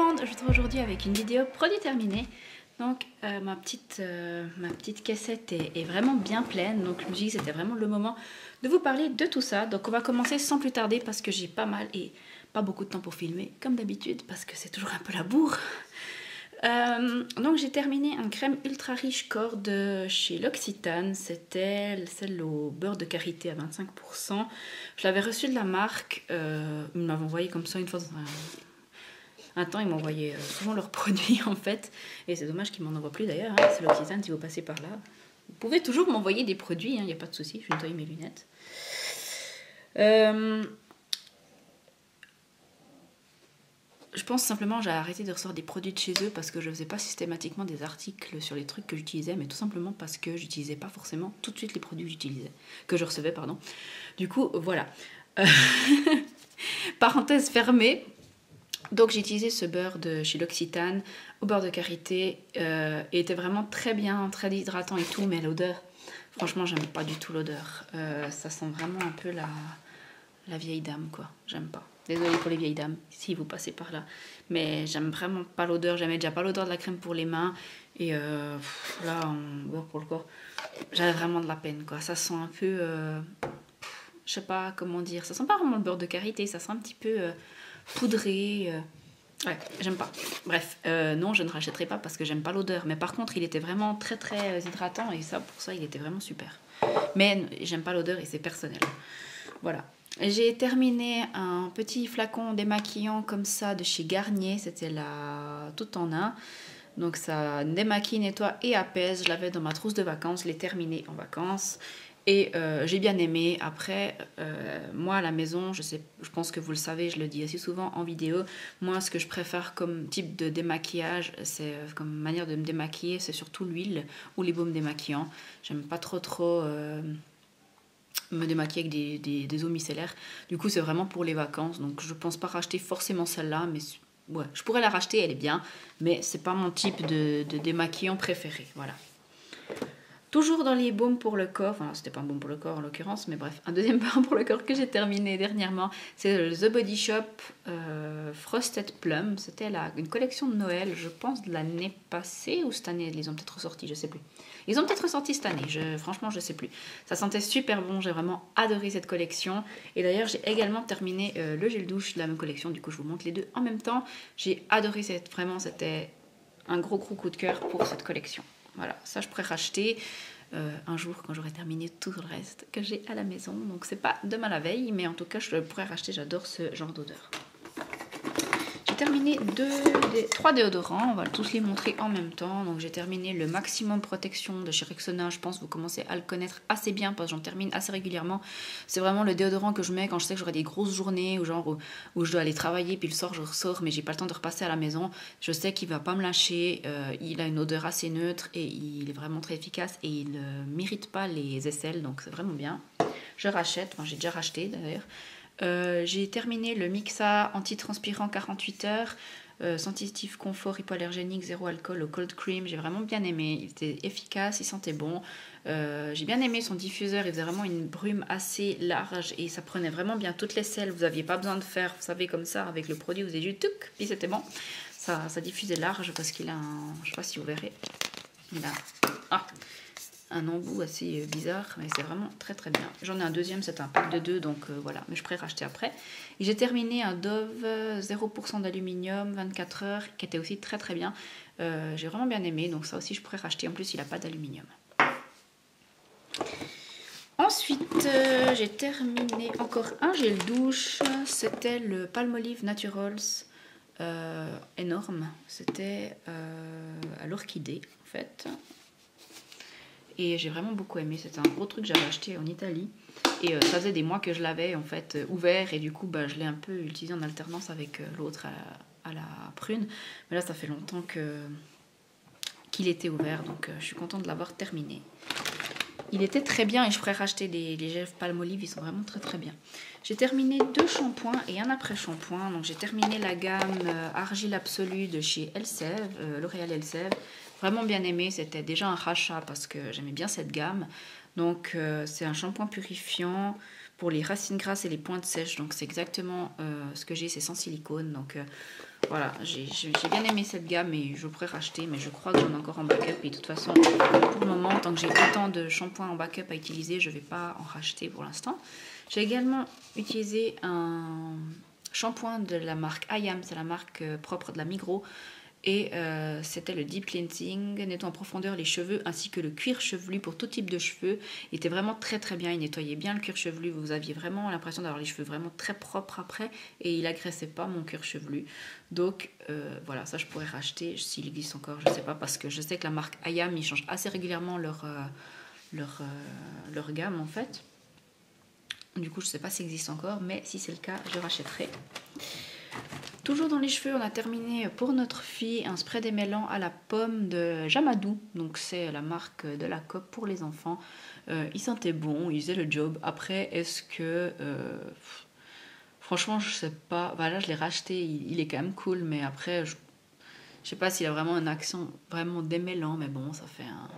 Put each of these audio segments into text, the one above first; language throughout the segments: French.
monde, je vous retrouve aujourd'hui avec une vidéo produit terminé. Donc ma petite cassette est vraiment bien pleine, donc je me suis dit que c'était vraiment le moment de vous parler de tout ça. Donc on va commencer sans plus tarder parce que j'ai pas mal et pas beaucoup de temps pour filmer, comme d'habitude, parce que c'est toujours un peu la bourre. Donc j'ai terminé un crème ultra riche corps de chez L'Occitane, c'était celle au beurre de karité à 25%. Je l'avais reçu de la marque, ils m'avaient envoyé comme ça une fois dans un temps, ils m'envoyaient souvent leurs produits en fait, et c'est dommage qu'ils m'en envoient plus d'ailleurs, hein. C'est L'Occitane si vous passez par là. Vous pouvez toujours m'envoyer des produits, il n'y a pas de souci, je vais nettoyer mes lunettes. Je pense simplement j'ai arrêté de recevoir des produits de chez eux parce que je faisais pas systématiquement des articles sur les trucs que j'utilisais, mais tout simplement parce que j'utilisais pas forcément tout de suite les produits que je recevais, pardon. Du coup, voilà. Parenthèse fermée. Donc j'ai utilisé ce beurre de chez L'Occitane au beurre de karité. Il était vraiment très bien, très hydratant et tout, mais l'odeur, franchement, j'aime pas du tout l'odeur. Ça sent vraiment un peu la vieille dame, quoi. J'aime pas. Désolée pour les vieilles dames, si vous passez par là. Mais j'aime vraiment pas l'odeur. J'aimais déjà pas l'odeur de la crème pour les mains. Et là, en beurre pour le corps, j'avais vraiment de la peine, quoi. Ça sent un peu... je sais pas comment dire. Ça sent pas vraiment le beurre de karité. Ça sent un petit peu poudré. Ouais, j'aime pas. Bref, non, je ne rachèterai pas parce que j'aime pas l'odeur. Mais par contre, il était vraiment très très hydratant. Et ça, pour ça, il était vraiment super. Mais j'aime pas l'odeur et c'est personnel. Voilà. J'ai terminé un petit flacon démaquillant comme ça de chez Garnier, c'était la tout en un. Donc ça démaquille, nettoie et apaise. Je l'avais dans ma trousse de vacances, je l'ai terminé en vacances et j'ai bien aimé. Après, moi à la maison, je pense que vous le savez, je le dis assez souvent en vidéo, moi ce que je préfère comme type de démaquillage, c'est comme manière de me démaquiller, c'est surtout l'huile ou les baumes démaquillants. J'aime pas trop... me démaquiller avec des eaux micellaires. Du coup, c'est vraiment pour les vacances. Donc, je pense pas racheter forcément celle-là. Mais ouais, je pourrais la racheter, elle est bien. Mais c'est pas mon type de démaquillant préféré. Voilà. Toujours dans les baumes pour le corps. Enfin, c'était pas un baume pour le corps en l'occurrence. Mais bref, un deuxième baume pour le corps que j'ai terminé dernièrement. C'est The Body Shop Frosted Plum. C'était une collection de Noël, je pense, de l'année passée ou cette année. Ils les ont peut-être ressortis, je sais plus. Ils ont peut-être ressorti cette année, franchement je sais plus. Ça sentait super bon, j'ai vraiment adoré cette collection. Et d'ailleurs j'ai également terminé le gel douche de la même collection, du coup je vous montre les deux en même temps. J'ai adoré vraiment, c'était un gros coup de cœur pour cette collection. Voilà, ça je pourrais racheter un jour quand j'aurai terminé tout le reste que j'ai à la maison. Donc c'est pas demain la veille, mais en tout cas je pourrais racheter, j'adore ce genre d'odeur. J'ai terminé 3 déodorants, on va tous les montrer en même temps. Donc j'ai terminé le Maximum Protection de chez Rexona, je pense que vous commencez à le connaître assez bien parce que j'en termine assez régulièrement. C'est vraiment le déodorant que je mets quand je sais que j'aurai des grosses journées ou genre où je dois aller travailler puis le soir je ressors mais j'ai pas le temps de repasser à la maison. Je sais qu'il va pas me lâcher, il a une odeur assez neutre et il est vraiment très efficace et il ne m'irrite pas les aisselles, donc c'est vraiment bien. Je rachète, enfin j'ai déjà racheté d'ailleurs. J'ai terminé le Mixa antitranspirant 48 heures, sensitif confort hypoallergénique, zéro alcool au cold cream. J'ai vraiment bien aimé, il était efficace, il sentait bon. J'ai bien aimé son diffuseur, il faisait vraiment une brume assez large et ça prenait vraiment bien toutes les selles. Vous n'aviez pas besoin de faire, vous savez, comme ça, avec le produit, vous avez du tuc, puis c'était bon. Ça diffusait large parce qu'il a un, je sais pas si vous verrez, il a un embout assez bizarre, mais c'est vraiment très très bien. J'en ai un deuxième, c'est un pack de 2, donc voilà, mais je pourrais racheter après. Et j'ai terminé un Dove 0% d'aluminium, 24 heures, qui était aussi très très bien. J'ai vraiment bien aimé, donc ça aussi je pourrais racheter. En plus, il n'a pas d'aluminium. Ensuite, j'ai terminé encore un gel douche. C'était le Palmolive Naturals énorme. C'était à l'orchidée, en fait. Et j'ai vraiment beaucoup aimé, c'était un gros truc que j'avais acheté en Italie. Et ça faisait des mois que je l'avais en fait ouvert et du coup je l'ai un peu utilisé en alternance avec l'autre à la prune. Mais là ça fait longtemps qu'il était ouvert, donc je suis contente de l'avoir terminé. Il était très bien et je pourrais racheter les gels Palmolive, ils sont vraiment très très bien. J'ai terminé 2 shampoings et un après-shampoing. Donc j'ai terminé la gamme Argile Absolue de chez Elseve, L'Oréal Elseve. Vraiment bien aimé, c'était déjà un rachat parce que j'aimais bien cette gamme. Donc c'est un shampoing purifiant pour les racines grasses et les pointes sèches. Donc c'est exactement ce que j'ai, c'est sans silicone. Donc voilà, j'ai bien aimé cette gamme et je pourrais racheter, mais je crois que j'en ai encore en backup. Et de toute façon, pour le moment, tant que j'ai autant de shampoings en backup à utiliser, je ne vais pas en racheter pour l'instant. J'ai également utilisé un shampoing de la marque IAM, c'est la marque propre de la Migros. Et c'était le Deep Cleansing, nettoie en profondeur les cheveux ainsi que le cuir chevelu pour tout type de cheveux. Il était vraiment très très bien, il nettoyait bien le cuir chevelu. Vous aviez vraiment l'impression d'avoir les cheveux vraiment très propres après. Et il agressait pas mon cuir chevelu. Donc voilà, ça je pourrais racheter s'il existe encore, je sais pas. Parce que je sais que la marque IAM, ils changent assez régulièrement leur gamme en fait. Du coup je sais pas s'il existe encore, mais si c'est le cas, je rachèterai. Toujours dans les cheveux, on a terminé pour notre fille un spray démêlant à la pomme de Jamadou. Donc c'est la marque de la COP pour les enfants. Il sentait bon, il faisait le job. Après, est-ce que... franchement, je sais pas. Voilà, je l'ai racheté, il est quand même cool. Mais après, je sais pas s'il a vraiment une action vraiment démêlant. Mais bon, ça fait un...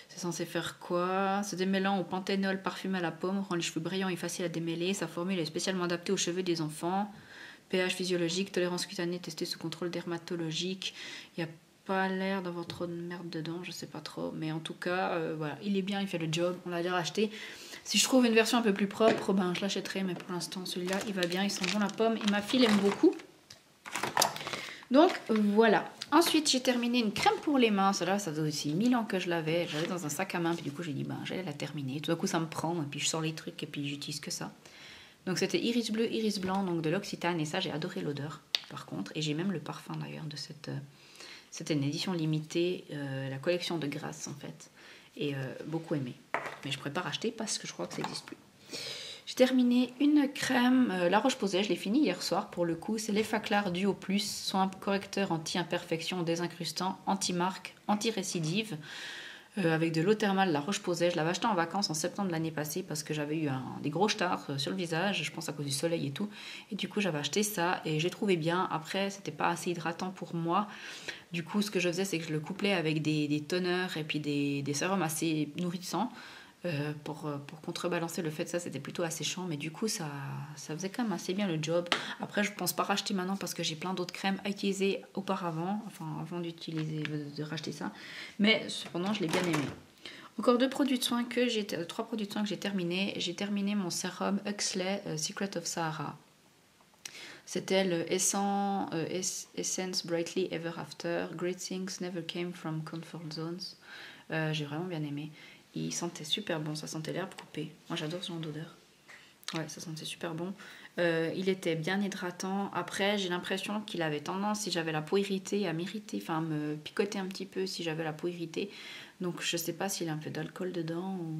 C'est censé faire quoi? Ce démêlant au panthénol parfumé à la pomme rend les cheveux brillants et faciles à démêler. Sa formule est spécialement adaptée aux cheveux des enfants. pH physiologique, tolérance cutanée testée sous contrôle dermatologique. Il n'y a pas l'air d'avoir trop de merde dedans, je sais pas trop. Mais en tout cas, voilà, il est bien, il fait le job. On l'a déjà racheté. Si je trouve une version un peu plus propre, ben, je l'achèterai. Mais pour l'instant, celui-là, il va bien. Il sent bon la pomme. Et ma fille l'aime beaucoup. Donc, voilà. Ensuite, j'ai terminé une crème pour les mains. Celle-là, ça doit aussi 1000 ans que je l'avais. J'avais dans un sac à main. Puis du coup, j'ai dit, ben, j'allais la terminer. Tout d'un coup, ça me prend. Et puis, je sors les trucs. Et puis, j'utilise que ça. Donc c'était iris bleu, iris blanc, donc de l'Occitane. Et ça, j'ai adoré l'odeur, par contre. Et j'ai même le parfum, d'ailleurs, de cette... C'était une édition limitée, la collection de Grasse, en fait. Et beaucoup aimé. Mais je ne pourrais pas racheter parce que je crois que ça n'existe plus. J'ai terminé une crème, La Roche-Posay. Je l'ai finie hier soir, pour le coup. C'est l'Effaclar Duo Plus, soin correcteur anti-imperfection, désincrustant, anti-marque, anti-récidive. Avec de l'eau thermale, La Roche-Posay. Je l'avais acheté en vacances en septembre de l'année passée parce que j'avais eu des gros stars sur le visage, je pense à cause du soleil et tout. Et du coup, j'avais acheté ça et j'ai trouvé bien. Après, c'était pas assez hydratant pour moi. Du coup, ce que je faisais, c'est que je le couplais avec des toners et puis des sérums assez nourrissants. Pour contrebalancer le fait que ça c'était plutôt asséchant, mais du coup ça faisait quand même assez bien le job. Après je pense pas racheter maintenant parce que j'ai plein d'autres crèmes à utiliser auparavant, enfin avant de racheter ça, mais cependant je l'ai bien aimé. Encore trois produits de soins que j'ai terminé. J'ai terminé mon sérum Huxley Secret of Sahara. C'était le Essence Brightly Ever After. Great things never came from comfort zones. J'ai vraiment bien aimé. Il sentait super bon, ça sentait l'herbe coupée. Moi j'adore ce genre d'odeur. Ouais, ça sentait super bon. Il était bien hydratant. Après, j'ai l'impression qu'il avait tendance, si j'avais la peau irritée, à m'irriter, enfin à me picoter un petit peu si j'avais la peau irritée. Donc je sais pas s'il y a un peu d'alcool dedans ou...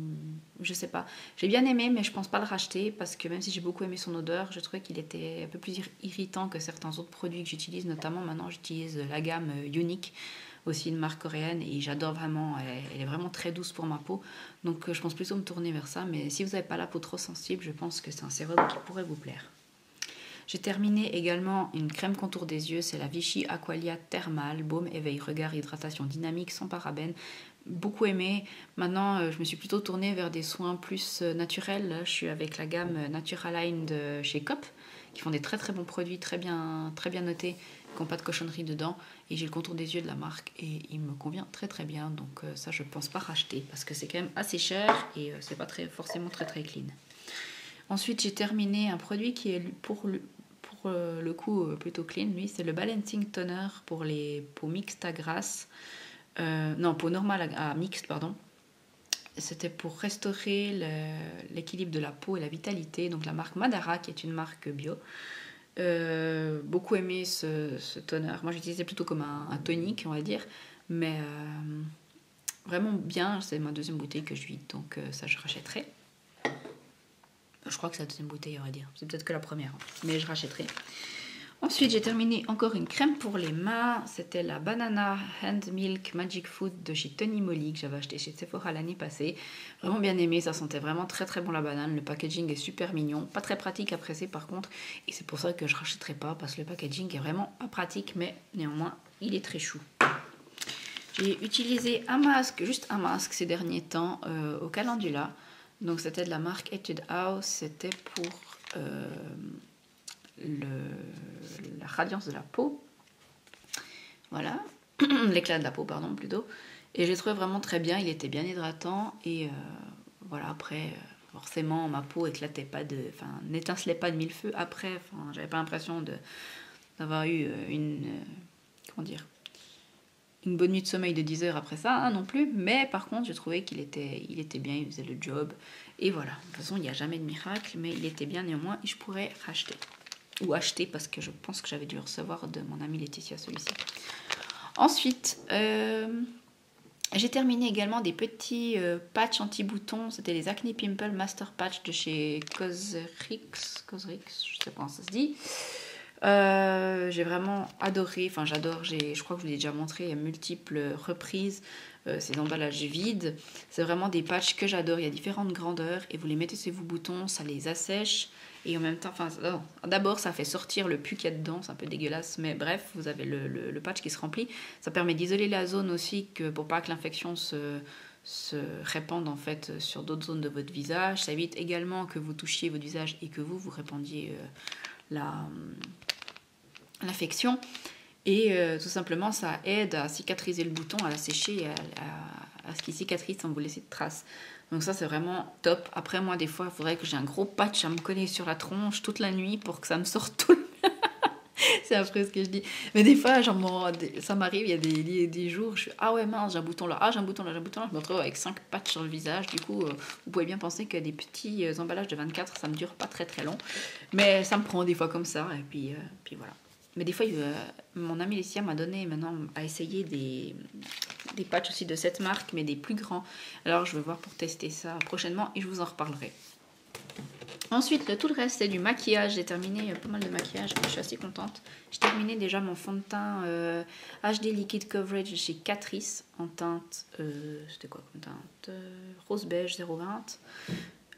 Je sais pas. J'ai bien aimé, mais je pense pas le racheter parce que même si j'ai beaucoup aimé son odeur, je trouvais qu'il était un peu plus irritant que certains autres produits que j'utilise. Notamment maintenant, j'utilise la gamme Unique, aussi une marque coréenne, et j'adore vraiment, elle est vraiment très douce pour ma peau, donc je pense plutôt me tourner vers ça. Mais si vous n'avez pas la peau trop sensible, je pense que c'est un sérum qui pourrait vous plaire. J'ai terminé également une crème contour des yeux, c'est la Vichy Aqualia Thermal, baume, éveil, regard, hydratation dynamique, sans parabènes. Beaucoup aimé. Maintenant, je me suis plutôt tournée vers des soins plus naturels. Là, je suis avec la gamme Naturaline de chez COP, qui font des très très bons produits, très bien notés, qui n'ont pas de cochonnerie dedans. Et j'ai le contour des yeux de la marque et il me convient très très bien. Donc ça, je pense pas racheter parce que c'est quand même assez cher et c'est pas forcément très très clean. Ensuite, j'ai terminé un produit qui est pour le coup plutôt clean. Lui, c'est le Balancing Toner pour les peaux mixtes à grasse. Non, peau normale à mixte, pardon. C'était pour restaurer l'équilibre de la peau et la vitalité. Donc la marque Madara, qui est une marque bio. Beaucoup aimé ce toner. Moi, j'utilisais plutôt comme un tonique, on va dire. Mais vraiment bien. C'est ma deuxième bouteille que je vide. Donc ça, je rachèterai. Je crois que c'est la deuxième bouteille, on va dire. C'est peut-être que la première. Mais je rachèterai. Ensuite, j'ai terminé encore une crème pour les mains. C'était la Banana Hand Milk Magic Food de chez Tony Moly que j'avais acheté chez Sephora l'année passée. Vraiment bien aimé, ça sentait vraiment très très bon la banane. Le packaging est super mignon, pas très pratique à presser par contre. Et c'est pour ça que je ne rachèterai pas parce que le packaging est vraiment pas pratique, mais néanmoins il est très chou. J'ai utilisé un masque, juste un masque ces derniers temps au Calendula. Donc c'était de la marque Etude House, c'était pour la radiance de la peau. Voilà, l'éclat de la peau, pardon, plutôt. Et j'ai trouvé vraiment très bien, il était bien hydratant. Et voilà, après, forcément, ma peau éclatait pas n'étincelait pas de mille feux. Après, j'avais pas l'impression d'avoir eu comment dire, une bonne nuit de sommeil de 10 heures après ça, hein, non plus. Mais par contre, j'ai trouvé qu'il était bien, il faisait le job. Et voilà, de toute façon, il n'y a jamais de miracle, mais il était bien néanmoins et je pourrais racheter. Ou acheter, parce que je pense que j'avais dû recevoir de mon amie Laetitia celui-ci. Ensuite, j'ai terminé également des petits patchs anti-boutons. C'était les Acne Pimple Master Patch de chez Cosrx, je sais pas comment ça se dit. J'ai vraiment adoré, j'adore, je crois que je vous l'ai déjà montré à multiples reprises, ces emballages vides. C'est vraiment des patchs que j'adore, il y a différentes grandeurs et vous les mettez sur vos boutons, ça les assèche et en même temps, d'abord ça fait sortir le pus qu'il y a dedans, c'est un peu dégueulasse, mais bref, vous avez le patch qui se remplit. Ça permet d'isoler la zone aussi pour pas que l'infection se répande en fait sur d'autres zones de votre visage. Ça évite également que vous touchiez votre visage et que vous répandiez l'infection et tout simplement ça aide à cicatriser le bouton, à la sécher et à ce qu'il cicatrise sans vous laisser de traces. Donc ça c'est vraiment top. Après moi des fois il faudrait que j'ai un gros patch à me coller sur la tronche toute la nuit pour que ça me sorte tout le... C'est après ce que je dis. Mais des fois, ça m'arrive, il y a des jours, je suis ah ouais mince, j'ai un bouton là, j'ai un bouton là, j'ai un bouton là. Je me retrouve avec 5 patchs sur le visage. Du coup, vous pouvez bien penser que des petits emballages de 24, ça me dure pas très très long. Mais ça me prend des fois comme ça. Et puis voilà. Mais des fois, mon amie Laetitia m'a donné maintenant à essayer des patchs aussi de cette marque, mais des plus grands. Alors je vais voir pour tester ça prochainement et je vous en reparlerai. Ensuite, tout le reste, c'est du maquillage. J'ai terminé pas mal de maquillage. Je suis assez contente. J'ai terminé déjà mon fond de teint HD Liquid Coverage chez Catrice en teinte... c'était quoi comme teinte rose beige 020.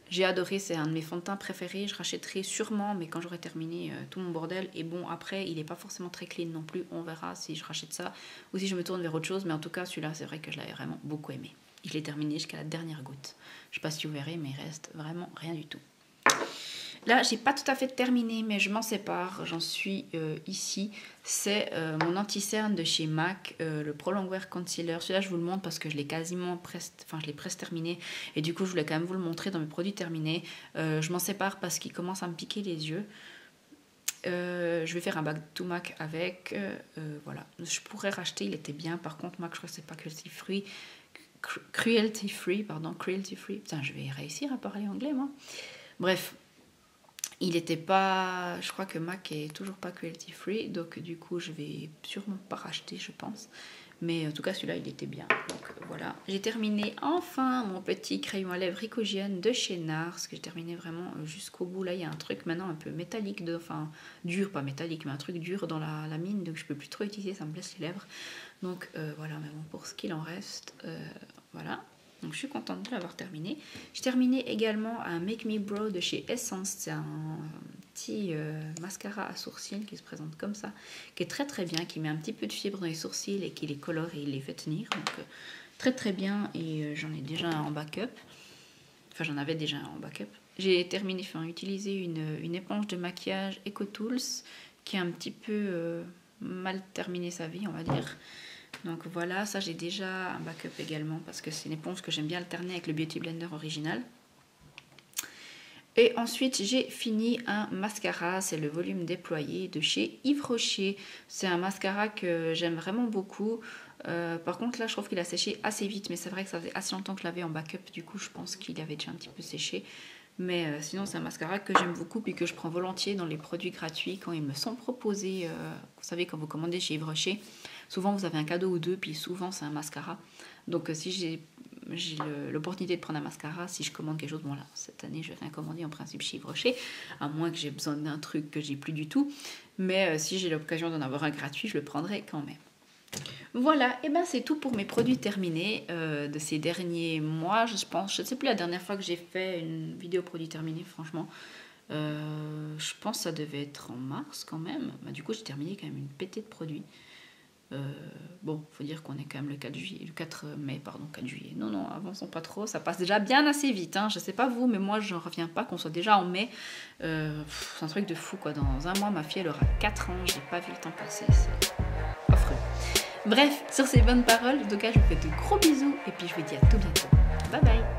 J'ai adoré, c'est un de mes fonds de teint préférés. Je rachèterai sûrement, mais quand j'aurai terminé tout mon bordel. Et bon, après, il n'est pas forcément très clean non plus. On verra si je rachète ça ou si je me tourne vers autre chose. Mais en tout cas, celui-là, c'est vrai que je l'avais vraiment beaucoup aimé. Je l'ai terminé jusqu'à la dernière goutte. Je ne sais pas si vous verrez, mais il reste vraiment rien du tout. Là, j'ai pas tout à fait terminé, mais je m'en sépare. J'en suis ici. C'est mon anti-cerne de chez MAC, le Pro Longwear Concealer. Celui-là, je vous le montre parce que je l'ai quasiment je l'ai presque terminé. Et du coup, je voulais quand même vous le montrer dans mes produits terminés. Je m'en sépare parce qu'il commence à me piquer les yeux. Je vais faire un back to MAC avec. Voilà. Je pourrais racheter, il était bien. Par contre, MAC, je crois que c'est pas cruelty free. Putain, je vais réussir à parler anglais, moi. Bref. Il était pas... Je crois que MAC est toujours pas cruelty free, donc du coup je vais sûrement pas racheter, je pense. Mais en tout cas celui-là il était bien. Donc voilà. J'ai terminé enfin mon petit crayon à lèvres Ricogène de chez NARS, que j'ai terminé vraiment jusqu'au bout. Là il y a un truc maintenant un peu métallique, dur, pas métallique, mais un truc dur dans la mine, donc je peux plus trop utiliser, ça me blesse les lèvres. Donc voilà, mais bon, pour ce qu'il en reste, voilà. Donc je suis contente de l'avoir terminé. J'ai terminé également un Make Me Brow de chez Essence. C'est un petit mascara à sourcils qui se présente comme ça, qui est très très bien, qui met un petit peu de fibre dans les sourcils et qui les colore et les fait tenir. Donc très très bien et j'en ai déjà un en backup. Enfin j'en avais déjà un en backup. J'ai terminé, utilisé une éponge de maquillage EcoTools qui a un petit peu mal terminé sa vie, on va dire. Donc voilà, ça j'ai déjà un backup également parce que c'est une éponge que j'aime bien alterner avec le Beauty Blender original. Et ensuite j'ai fini un mascara, c'est le volume déployé de chez Yves Rocher. C'est un mascara que j'aime vraiment beaucoup. Par contre là je trouve qu'il a séché assez vite, mais c'est vrai que ça faisait assez longtemps que je l'avais en backup, du coup je pense qu'il avait déjà un petit peu séché. Mais sinon c'est un mascara que j'aime beaucoup et que je prends volontiers dans les produits gratuits quand ils me sont proposés. Vous savez, quand vous commandez chez Yves Rocher, souvent vous avez un cadeau ou deux, puis souvent c'est un mascara. Donc si j'ai l'opportunité de prendre un mascara, si je commande quelque chose, bon là cette année je vais rien commander en principe chez Yves Rocher, à moins que j'ai besoin d'un truc que j'ai plus du tout. Mais si j'ai l'occasion d'en avoir un gratuit, je le prendrai quand même. Voilà, et ben c'est tout pour mes produits terminés de ces derniers mois, je pense. Je ne sais plus la dernière fois que j'ai fait une vidéo produits terminés, franchement. Je pense que ça devait être en mars quand même. Bah, du coup, j'ai terminé quand même une pétée de produits. Bon, faut dire qu'on est quand même le 4 juillet, le 4 mai, pardon, 4 juillet. Non, non, avançons pas trop, ça passe déjà bien assez vite. Hein. Je sais pas vous, mais moi, je reviens pas qu'on soit déjà en mai. C'est un truc de fou, quoi. Dans un mois, ma fille, elle aura 4 ans, j'ai pas vu le temps passer, c'est affreux. Bref, sur ces bonnes paroles, en tout cas, je vous fais de gros bisous, et puis je vous dis à tout bientôt. Bye bye.